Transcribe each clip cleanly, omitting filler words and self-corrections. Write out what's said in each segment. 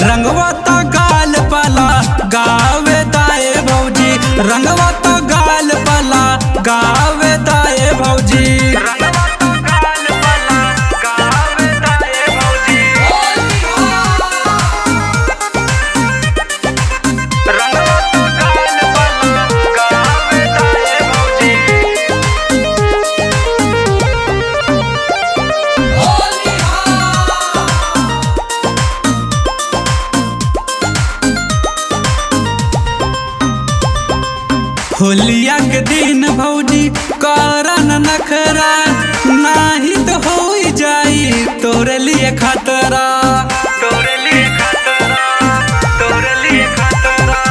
रंगवा तो गाल पला गावे दाए भौजी, रंगवा तो गाल पला गावे दाए भौजी। होलिया के दिन भौजी करन नखरा, नाही तो हो जाई तोरे लिए खतरा, तोरे लिए खतरा, तोरे लिए खतरा।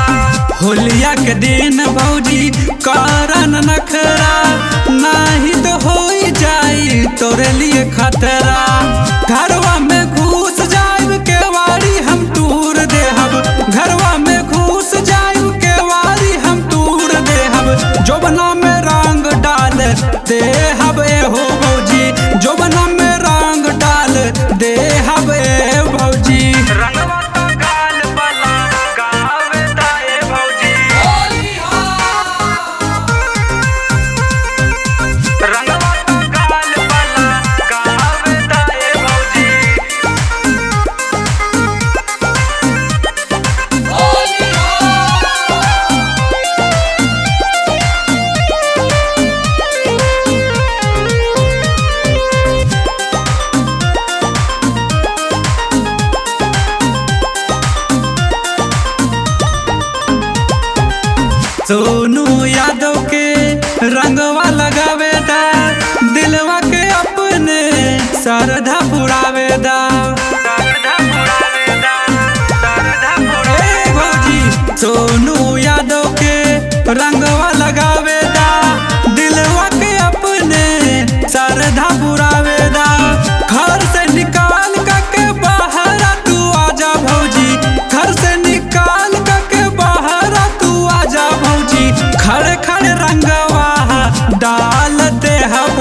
होलिया के दिन भौजी करन नखरा, नाही तो हो जाई तोरे लिए खतरा। घरवा में घुस जाइब केवाड़ी हम तूर देहब, घरवा में घुस जाइब केवाड़ी हम तूर देहब। जोबना में रंग डाल दे हब ए हो भौजी, जोबना में रंग डाल दे हब ए भौजी। रंगवा तो गाल पला गावे दाए भौजी, रंगवा तो गाल पला गावे दाए भौजी। सोनू यादव के रंगवा लगावेदा, दिलवा के अपने सरधा पुरावेदा, सरधा पुरावेदा, सरधा पुरावेदा। भौजी सोनू यादव के रंगवा लगावेदा, दिलवा के अपने सरधा पुरावेदा। घर से निकाल के बाहर तू आजा भौजी, घर से निकाल के बाहर तू आजा भौजी। खड़े खड़े रंगवा डाल दे हब